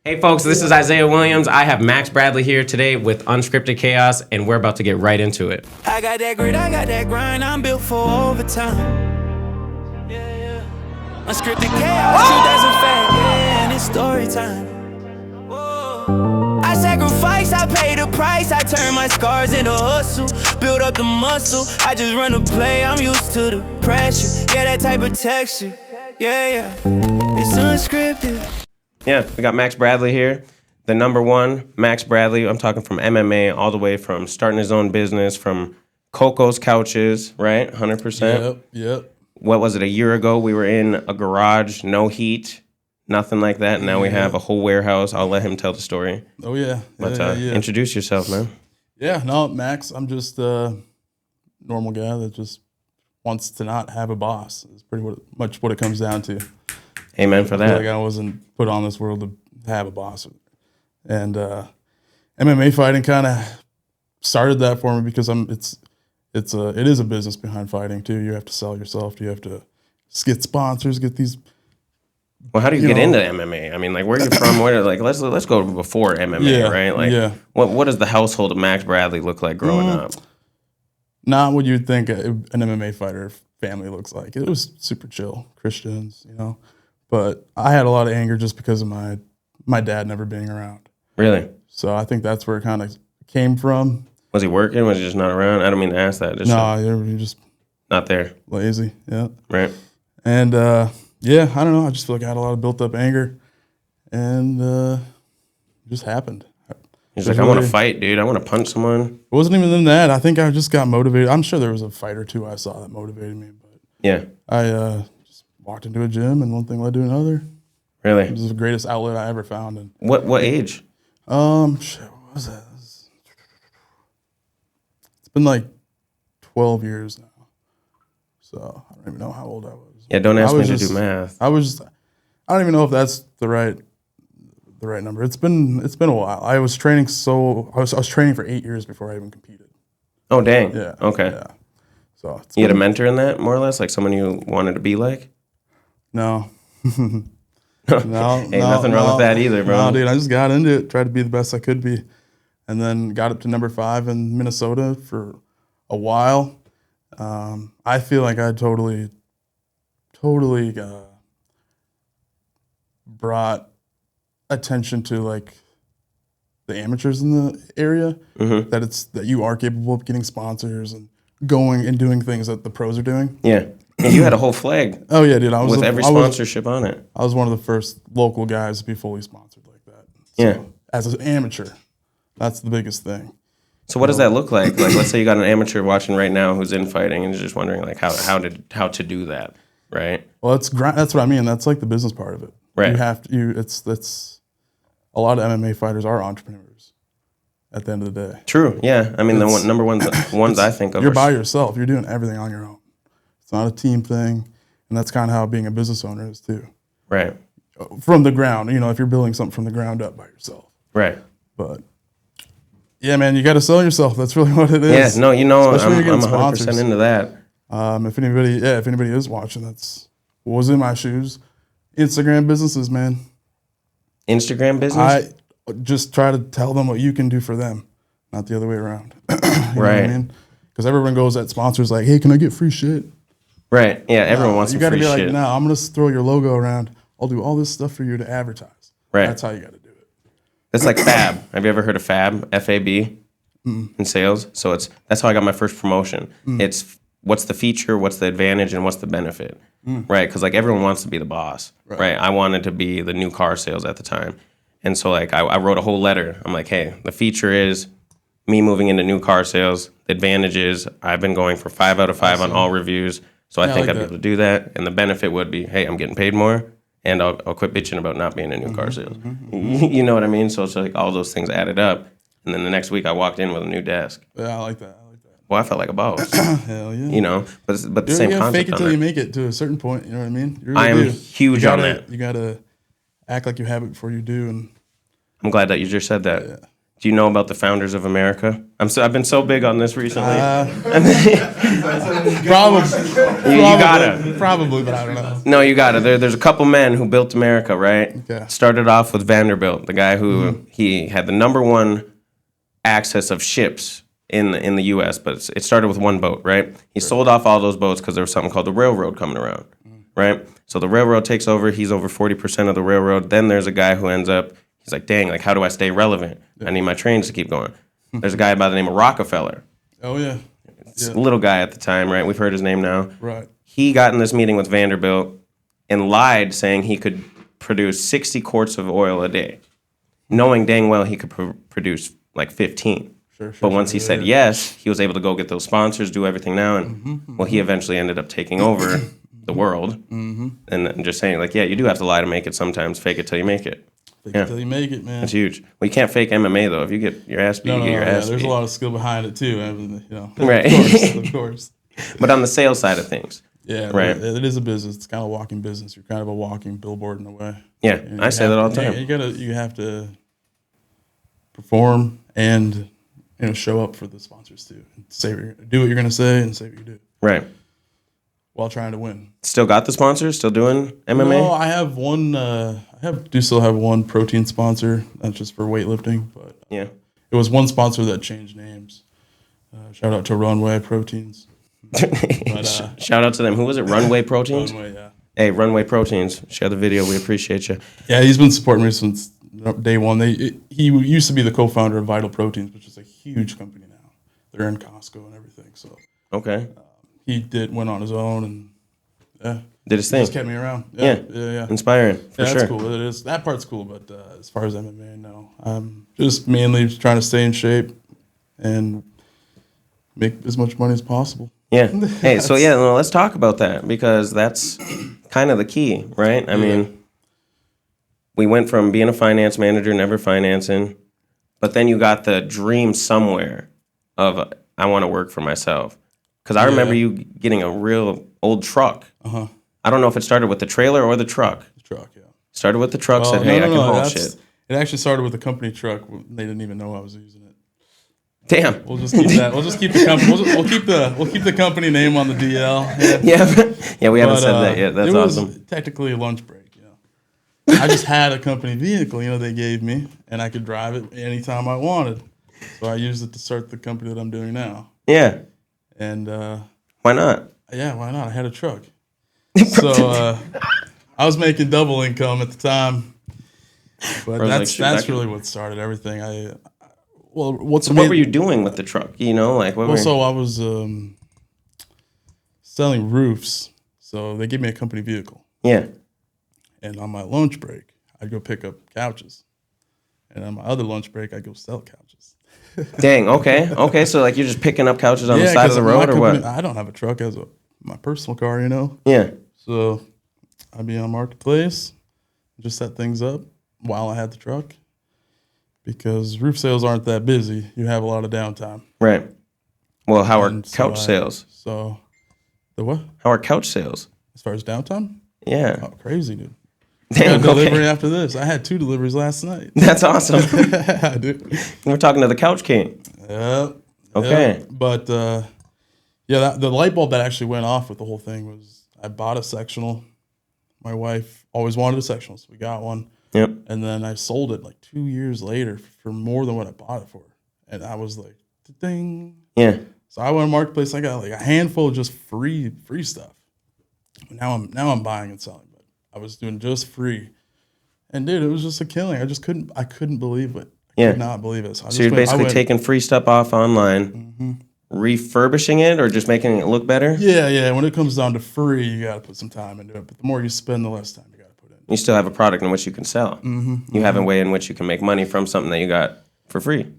Hey folks, this is Isaiah Williams. I have Max Bradley here today with Unscripted Chaos, and we're about to get right into it. I got that grit, I got that grind, I'm built for overtime. Unscripted chaos, truth that's a fact, and it's story time. I sacrifice, I pay the price, I turn my scars into hustle, build up the muscle, I just run the play, I'm used to the pressure, yeah, that type of texture, yeah, it's unscripted. Yeah, we got Max Bradley here, the number one Max Bradley. I'm talking from MMA all the way from starting his own business, from Coco's couches, right? 100%. Yep. What was it, a year ago? We were in a garage, no heat, nothing like that. Now we have a whole warehouse. I'll let him tell the story. Oh, yeah. But introduce yourself, man. Yeah, no, Max, I'm just a normal guy that just wants to not have a boss. It's pretty much what it comes down to. Amen for that. Like I wasn't put on this world to have a boss. And MMA fighting kind of started that for me because it is a business behind fighting too. You have to sell yourself. You have to get sponsors, get these. Well, how do you get into MMA? I mean, like, where are you from? Let's go before MMA, right? Like, what does the household of Max Bradley look like growing up? Not what you'd think an MMA fighter family looks like. It was super chill, Christians, But I had a lot of anger just because of my dad never being around. Really? So I think that's where it kind of came from. Was he working? Was he just not around? I don't mean to ask that. You're just not there. Lazy, yeah. Right. And I don't know. I just feel like I had a lot of built up anger, and it just happened. He's like, I want to fight, dude. I want to punch someone. It wasn't even in that. I think I just got motivated. I'm sure there was a fight or two I saw that motivated me, but yeah, I walked into a gym, and one thing led to another. Really? It was the greatest outlet I ever found. And what age? What was that? It's been like 12 years now. So I don't even know how old I was. Yeah, don't ask me to do math. I don't even know if that's the right number. It's been a while. I was training I was training for 8 years before I even competed. Oh dang. Yeah. Okay. Yeah. So you had a mentor in that, more or less, like someone you wanted to be like? No. Nothing wrong with that either, bro. No, dude, I just got into it, tried to be the best I could be, and then got up to number 5 in Minnesota for a while. I feel like I totally brought attention to like the amateurs in the area, that you are capable of getting sponsors and going and doing things that the pros are doing. Yeah. And you had a whole flag. Oh yeah, dude. With every sponsorship on it. I was one of the first local guys to be fully sponsored like that. So, as an amateur, that's the biggest thing. So what does that look like? Like, let's say you got an amateur watching right now who's in fighting and is just wondering like how to do that, right? Well, that's what I mean. That's like the business part of it. Right. You have to. That's a lot of MMA fighters are entrepreneurs. At the end of the day. True. Yeah. I mean, the number ones I think of. You're by yourself. You're doing everything on your own. It's not a team thing, and that's kind of how being a business owner is too. Right. From the ground, if you're building something from the ground up by yourself. Right. But yeah, man, you got to sell yourself. That's really what it is. Yeah. No, I'm 100% into that. If anybody is watching, that's what was in my shoes. Instagram businesses, man. Instagram business. I just try to tell them what you can do for them, not the other way around. You know what I mean? Because everyone goes at sponsors like, hey, can I get free shit? Right. Yeah, everyone wants some free shit. You got to be like, no, I'm going to throw your logo around. I'll do all this stuff for you to advertise. Right. That's how you got to do it. It's like Fab. Have you ever heard of Fab? F-A-B? In sales? So that's how I got my first promotion. It's what's the feature, what's the advantage, and what's the benefit, right? Because like everyone wants to be the boss, right? I wanted to be the new car sales at the time. And so like I wrote a whole letter. I'm like, hey, the feature is me moving into new car sales. The advantage is I've been going for 5 out of 5 on all reviews. So I think I'd be able to do that. And the benefit would be, hey, I'm getting paid more, and I'll quit bitching about not being in new car sales. You know what I mean? So it's like all those things added up. And then the next week I walked in with a new desk. Yeah, I like that. Well, I felt like a boss. Hell yeah. But the same concept. Fake it till you make it to a certain point. You know what I mean? Really I am huge on that. You gotta act like you have it before you do. And I'm glad that you just said that. Do you know about the founders of America? I've been so big on this recently. Probably, but I don't know. No, you got it. There's a couple men who built America, right? Okay. Started off with Vanderbilt, the guy who he had the number one access of ships in the U.S., but it started with one boat, right? He sold off all those boats because there was something called the railroad coming around, right? So the railroad takes over. He's over 40% of the railroad. Then there's a guy who ends up, he's like, dang, like, how do I stay relevant? I need my trains to keep going. There's a guy by the name of Rockefeller. Oh, yeah. A little guy at the time, right? We've heard his name now. Right. He got in this meeting with Vanderbilt and lied, saying he could produce 60 quarts of oil a day, knowing dang well he could produce like 15. But once he said yes, he was able to go get those sponsors, do everything now, and well, he eventually ended up taking over the world, and then just saying like, yeah, you do have to lie to make it sometimes. Fake it till you make it. Fake it till you make it, man. That's huge. Well, you can't fake MMA though. If you get your ass beat, you get your ass beat. There's a lot of skill behind it too. You know, right? Of course. But on the sales side of things, yeah, right. It is a business. It's kind of a walking business. You're kind of a walking billboard in a way. Yeah, I say that all the time. You have to perform and show up for the sponsors too. And do what you're gonna say and say what you do. Right. While trying to win. Still got the sponsors? Still doing MMA? No, I have one. Do still have one protein sponsor. That's just for weightlifting. But yeah, it was one sponsor that changed names. Shout out to Runway Proteins. But, shout out to them. Who was it? Runway Proteins? Runway, yeah. Hey, Runway Proteins. Share the video. We appreciate you. Yeah, he's been supporting me since day one. He used to be the co-founder of Vital Proteins, which is a huge company now. They're in Costco and everything. So okay. He went on his own and did his thing. Just kept me around. Yeah. Inspiring. For sure. That's cool. It is. That part's cool. But as far as MMA, no. I'm just mainly just trying to stay in shape and make as much money as possible. Yeah. Hey, so let's talk about that because that's kind of the key, right? I mean, we went from being a finance manager, never financing, but then you got the dream somewhere of I want to work for myself. Because I remember you getting a real old truck. Uh-huh. I don't know if it started with the trailer or the truck. The truck, yeah. Started with the truck, said, hey, I can haul shit. It actually started with the company truck. They didn't even know I was using it. Damn. We'll just keep that. We'll just keep the company. We'll keep the company name on the DL. Yeah, we haven't said that yet. That's awesome. Was technically a lunch break. I just had a company vehicle. They gave me, and I could drive it anytime I wanted. So I used it to start the company that I'm doing now. Yeah. And why not? Yeah, why not? I had a truck. So I was making double income at the time. But that's really what started everything. What were you doing with the truck? So I was selling roofs. So they gave me a company vehicle. Yeah. And on my lunch break, I'd go pick up couches. And on my other lunch break, I'd go sell couches. Dang, okay. Okay, so like you're just picking up couches on the side of the road or what? I don't have a truck as my personal car, Yeah. So I'd be on Marketplace, just set things up while I had the truck. Because roof sales aren't that busy. You have a lot of downtime. Right. Well, how are couch sales? So, the what? How are couch sales? As far as downtime? Yeah. Oh, crazy, dude. Damn, delivery after this. I had 2 deliveries last night. That's awesome. Dude. We're talking to the Couch King. Yep. Okay. Yep. But, the light bulb that actually went off with the whole thing was I bought a sectional. My wife always wanted a sectional, so we got one. Yep. And then I sold it like 2 years later for more than what I bought it for. And I was like, ding. Yeah. So I went to Marketplace. I got like a handful of just free stuff. Now I'm buying and selling, but I was doing just free. And dude, it was just a killing. I couldn't believe it. I could not believe it. So you're basically taking free stuff off online, refurbishing it or just making it look better? Yeah. When it comes down to free, you got to put some time into it. But the more you spend, the less time you got to put in. You still have a product in which you can sell. You have a way in which you can make money from something that you got for free.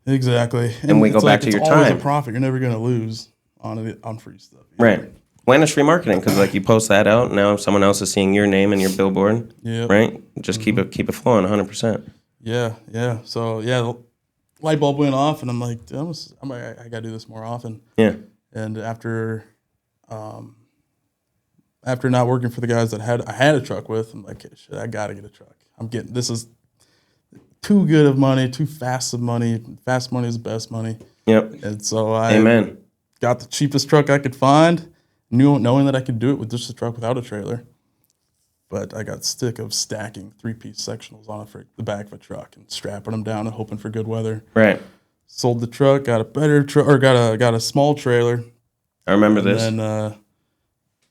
Exactly. And we go back to your time. It's always a profit. You're never going to lose on free stuff. Right. When is free marketing? Because like you post that out, now someone else is seeing your name and your billboard. Yeah. Right. Just keep it flowing, 100%. Yeah. So the light bulb went off, and I'm like, I got to do this more often. Yeah. And after not working for the guys that I had a truck with, I'm like, shit, I got to get a truck. This is too good of money, too fast of money. Fast money is the best money. Yep. And so I Amen. got the cheapest truck I could find, knowing that I could do it with just a truck without a trailer. But I got sick of stacking 3-piece sectionals on the back of a truck and strapping them down and hoping for good weather. Right. Sold the truck, got a better truck, or got a small trailer. I remember this. And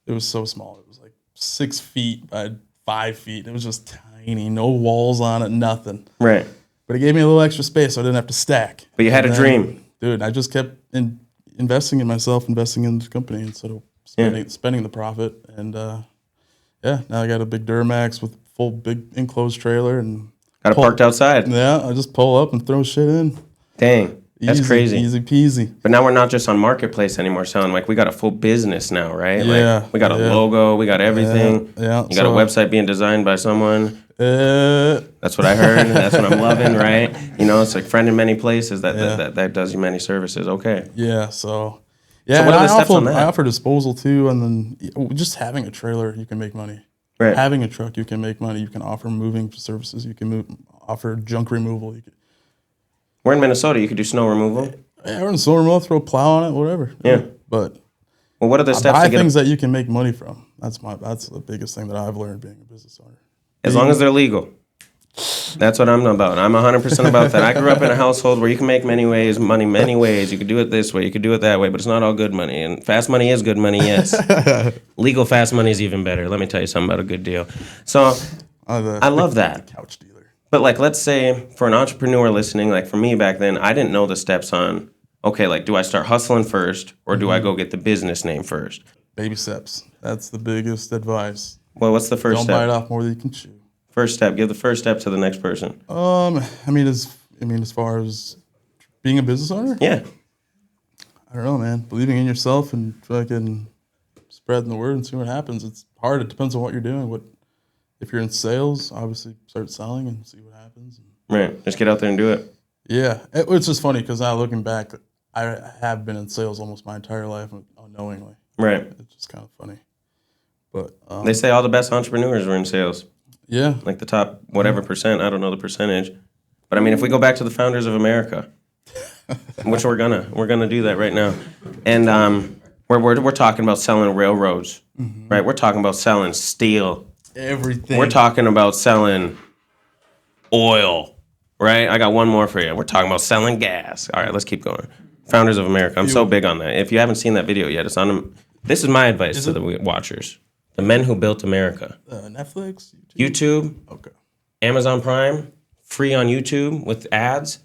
it was so small. It was like 6 feet by 5 feet. It was just tiny, no walls on it, nothing. Right. But it gave me a little extra space so I didn't have to stack. But you had a dream. Dude, I just kept investing in myself, investing in the company instead of spending the profit. And now I got a big Duramax with full big enclosed trailer and got it parked outside. Yeah, I just pull up and throw shit in. Dang. That's crazy. Easy peasy. But now we're not just on Marketplace anymore selling. Like, we got a full business now, right? Yeah. Like, we got a logo. We got everything. Yeah. You got a website being designed by someone. That's what I heard. That's what I'm loving, right? You know, it's like friend in many places that does you many services. Okay. Yeah, so... Yeah, So what are the steps on that? I offer disposal too, and then just having a trailer, you can make money. Right. Having a truck, you can make money. You can offer moving services. You can offer junk removal. We're in Minnesota. You could do snow removal. Yeah, we're in snow removal, throw a plow on it, whatever. Yeah. But Well, what are the steps buy to get things that you can make money from. That's the biggest thing that I've learned being a business owner. as long as they're legal? That's what I'm about. I'm 100% about that. I grew up in a household where you can make money many ways. You could do it this way, you could do it that way, but it's not all good money. And fast money is good money, yes. Legal fast money is even better. Let me tell you something about a good deal. So I love that. Couch dealer. But like, let's say for an entrepreneur listening, like for me back then, I didn't know the steps on, okay, like, do I start hustling first or do I go get the business name first? Baby steps. That's the biggest advice. Well, what's the first Don't step? bite off more than you can chew. First step. Give the first step to the next person. As far as being a business owner, Yeah. I don't know, man. Believing in yourself and fucking spreading the word and see what happens. It's hard. It depends on what you're doing. If you're in sales, obviously start selling and see what happens. Right. Just get out there and do it. Yeah, it's just funny because now looking back, I have been in sales almost my entire life unknowingly. Right. It's just kind of funny. But They say all the best entrepreneurs are in sales. yeah, Like the top whatever percent. I don't know the percentage. But I mean, if we go back to the founders of America, which we're gonna do that right now. And we're talking about selling railroads. Right? We're talking about selling steel. everything. We're talking about selling oil. Right? I got one more for you. We're talking about selling gas. All right, let's keep going. Founders of America. I'm so big on that. If you haven't seen that video yet, it's on. This is my advice to the watchers. The Men Who Built America. Netflix, YouTube, Okay. Amazon Prime, free on YouTube with ads,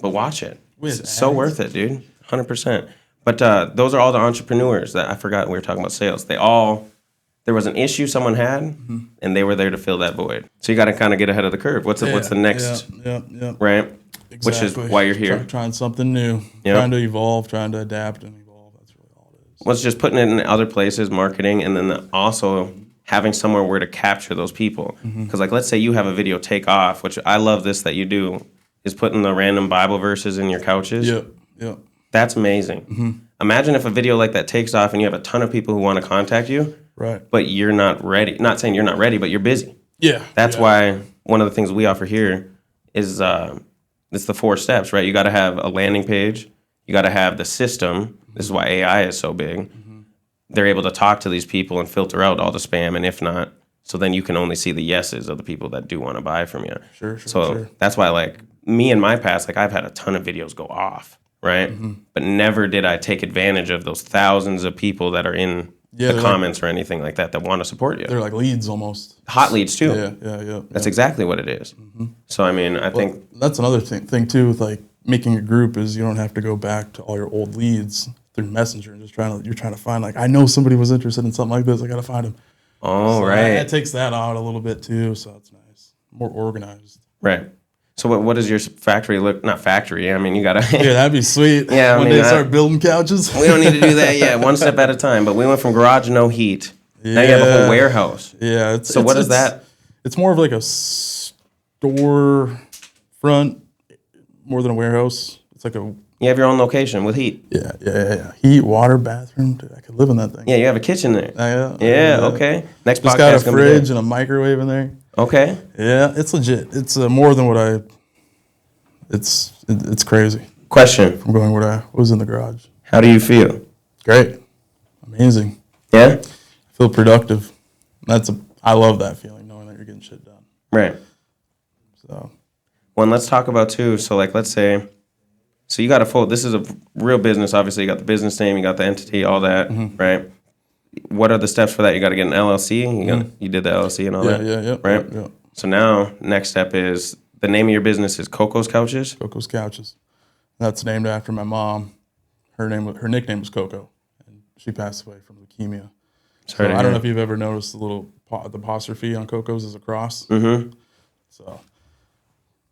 but watch it. It's so worth it, dude. 100%. But those are all the entrepreneurs that I forgot we were talking about sales. There was an issue someone had, and they were there to fill that void. So you got to kind of get ahead of the curve. What's the next, Yeah. right? Exactly. Which is why you're here. Trying something new, Yep. trying to evolve, trying to adapt and evolve. That's really all it is. Well, it's just putting it in other places, marketing, and then also having somewhere where to capture those people. Because, like, let's say you have a video take off, which I love this that you do, is putting the random Bible verses in your couches. Yep. That's amazing. Imagine if a video like that takes off and you have a ton of people who want to contact you, Right. but you're not ready. Not saying you're not ready, but you're busy. Yeah. That's why one of the things we offer here is it's the 4 steps, right? You got to have a landing page. You got to have the system. This is why AI is so big. They're able to talk to these people and filter out all the spam, and if not, so then you can only see the yeses of the people that do want to buy from you. Sure. That's why, like, me in my past, like, I've had a ton of videos go off, right? But never did I take advantage of those thousands of people that are in the comments or anything like that want to support you. They're like leads almost. Hot leads too. Yeah. That's exactly what it is. So I mean, I think That's another thing too with like making a group is you don't have to go back to all your old leads through Messenger and you're trying to find like I know somebody was interested in something like this. I got to find him. right. That takes that out a little bit too. So that's nice. More organized. Right. So what does your factory look? Not factory. I mean, you gotta. Yeah, that'd be sweet. Yeah, One day start building couches. We don't need to do that yet. One step at a time. But we went from garage no heat. Now you have a whole warehouse. Yeah. What is that? It's more of like a store front more than a warehouse. It's like a You have your own location with heat. yeah. Heat, water, bathroom. Dude, I could live in that thing. Yeah, you have a kitchen there. Yeah. Okay. Next Just podcast got a gonna be fridge there. and a microwave in there. Okay. Yeah, it's legit. It's more than what I It's crazy. Question. From going where I was in the garage. How do you feel? Great. Amazing. Yeah? I feel productive. I love that feeling, knowing that you're getting shit done. Right. So. Well, and let's talk about too. So like, let's say, so you got this is a real business. Obviously you got the business name, you got the entity, all that, right? What are the steps for that? You got to get an LLC. You did the LLC and all that. Yeah. Right. Yeah. So now next step is the name of your business is Coco's Couches. Coco's Couches. That's named after my mom. Her nickname was Coco, and she passed away from leukemia. Sorry I don't know if you've ever noticed the apostrophe on Coco's is a cross. Mm-hmm. So,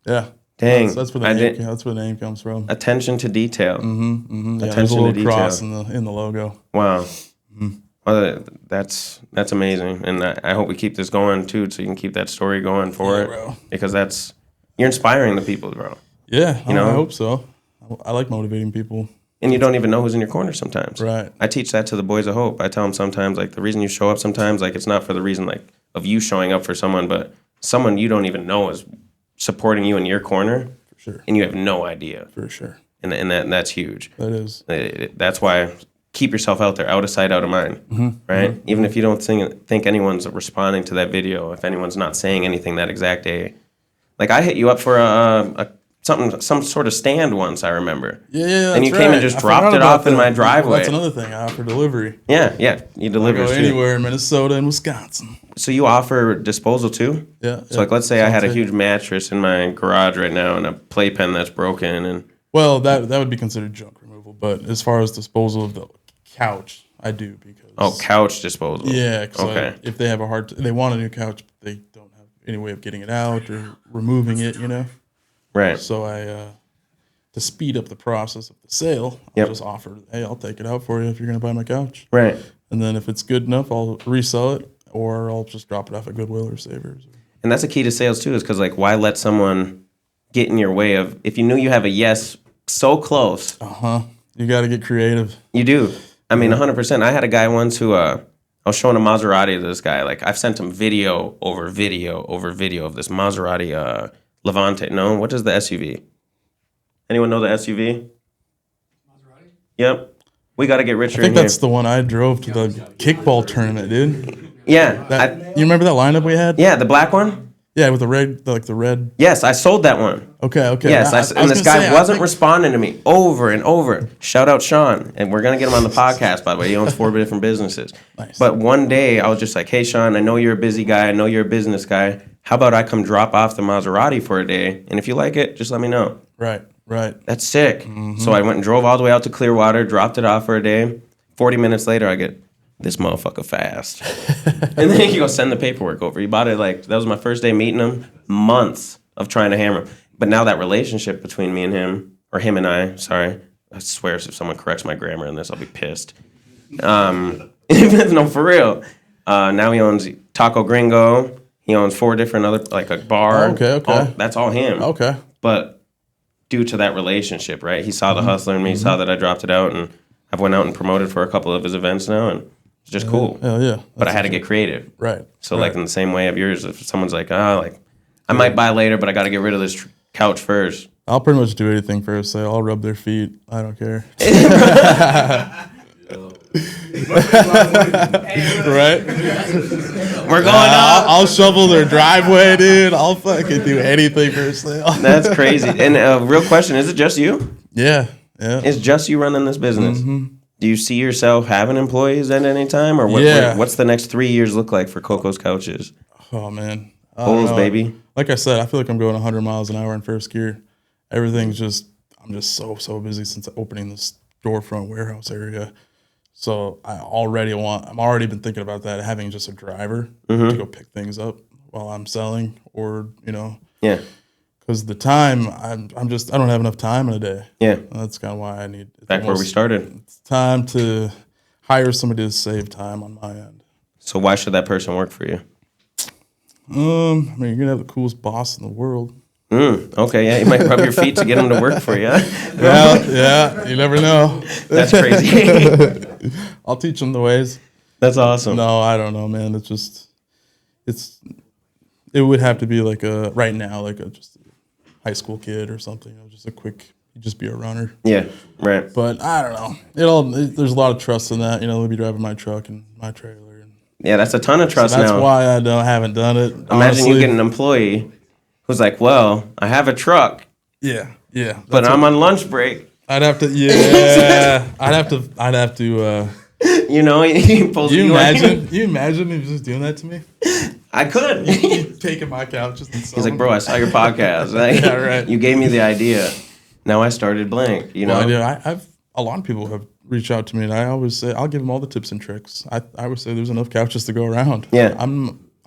yeah. Dang. That's where the name comes from. Attention to detail. Mm-hmm. Yeah, Attention there's a little to detail. cross in the logo. Wow. Mm-hmm. Well, that's amazing, and I hope we keep this going too, so you can keep that story going for it, bro. Because you're inspiring the people, bro. Yeah, I hope so. I like motivating people. And you don't even know who's in your corner sometimes. Right. I teach that to the boys of hope. I tell them sometimes, like, the reason you show up sometimes, like, it's not for the reason, like, of you showing up for someone, but someone you don't even know is supporting you in your corner. For sure. And you have no idea. For sure. And that's huge. That is. That's why keep yourself out there, out of sight, out of mind, right? Mm-hmm. Even if you don't think anyone's responding to that video, if anyone's not saying anything that exact day. Like, I hit you up for some sort of stand once, I remember. Yeah, and you came and just dropped it off in my driveway. That's another thing. I offer delivery. Yeah, you deliver. I go anywhere in Minnesota and Wisconsin. So you offer disposal too? Yeah. So like, let's say I had a huge mattress in my garage right now and a playpen that's broken, and well, that would be considered junk removal. But as far as disposal of the couch, I do because couch disposal. Yeah. Okay. If they have they want a new couch, but they don't have any way of getting it out or removing it, Right. So to speed up the process of the sale, I'll just offer, hey, I'll take it out for you if you're going to buy my couch. Right. And then if it's good enough, I'll resell it, or I'll just drop it off at Goodwill or Savers. And that's a key to sales too, is because like, why let someone get in your way of, if you knew you have a yes so close. You got to get creative. You do. I mean, 100%. I had a guy once who, I was showing a Maserati to this guy. Like, I've sent him video over video over video of this Maserati, Levante. No, what is the SUV? Anyone know the SUV? Maserati? Yep. We got to get richer. I think that's the one I drove to the kickball tournament, dude. Yeah. You remember that lineup we had? Yeah, the black one? Yeah, with the red. Yes, I sold that one. Okay. Yes, and this guy wasn't responding to me over and over. Shout out Sean, and we're gonna get him on the podcast. By the way, he owns 4 different businesses. Nice. But one day I was just like, "Hey, Sean, I know you're a busy guy. I know you're a business guy. How about I come drop off the Maserati for a day? And if you like it, just let me know." Right. That's sick. Mm-hmm. So I went and drove all the way out to Clearwater, dropped it off for a day. 40 minutes later, I get this motherfucker fast. And then he goes, send the paperwork over. He bought it that was my first day meeting him. Months of trying to hammer him. But now that relationship between me and him, or him and I swear if someone corrects my grammar in this, I'll be pissed. No, for real. Now he owns Taco Gringo. He owns 4 different other, like a bar. Okay. That's all him. Okay. But due to that relationship, right? He saw the hustler in me. He saw that I dropped it out, and I've went out and promoted for a couple of his events now, and it's just cool. Hell yeah. But I had to get creative. Right. So like in the same way of yours, if someone's like, I might buy later, but I got to get rid of this couch first. I'll pretty much do anything for a sale. I'll rub their feet. I don't care. Right? We're going up. I'll shovel their driveway, dude. I'll fucking do anything for a sale. That's crazy. And real question, is it just you? Yeah. It's just you running this business. Mm-hmm. Do you see yourself having employees at any time? Or what's the next 3 years look like for Coco's Couches? Oh, man. Goals, baby. Like I said, I feel like I'm going 100 miles an hour in first gear. I'm just so busy since opening this storefront warehouse area. So I'm already been thinking about that, having just a driver to go pick things up while I'm selling, or, Yeah. Because the time, I don't have enough time in a day. Yeah. That's kind of why I need. Back where we started. It's time to hire somebody to save time on my end. So why should that person work for you? You're gonna have the coolest boss in the world. Okay, yeah, you might rub your feet to get him to work for you. Yeah, you never know. That's crazy. I'll teach them the ways. That's awesome. No, I don't know, man. It would have to be just high school kid or something. Just a quick, just be a runner. Yeah, right. But I don't know. There's a lot of trust in that. They'll be driving my truck and my trailer. And Yeah, that's a ton of trust so that's now. why I haven't done it. Imagine honestly. you get an employee who's like, well, I have a truck, Yeah. but I'm on lunch break. I'd have to. Yeah. I'd have to. You know, he pulls You you imagine? You imagine if he was just doing that to me? I could. He's taking my couches and He's like, bro, I saw your podcast. Like, Yeah, right. You gave me the idea. Now I started blank. You know, Well, I've a lot of people have reached out to me, and I always say I'll give them all the tips and tricks. I always say there's enough couches to go around. Yeah.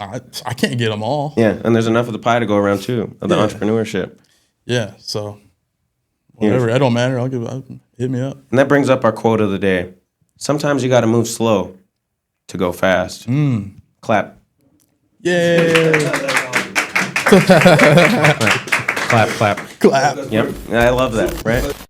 I can't get them all. Yeah, and there's enough of the pie to go around too of the Yeah. entrepreneurship. Yeah. So whatever, it don't matter. Hit me up. And that brings up our quote of the day. Sometimes you got to move slow to go fast. Clap. Yay! Clap. Clap. Yep. I love that, right?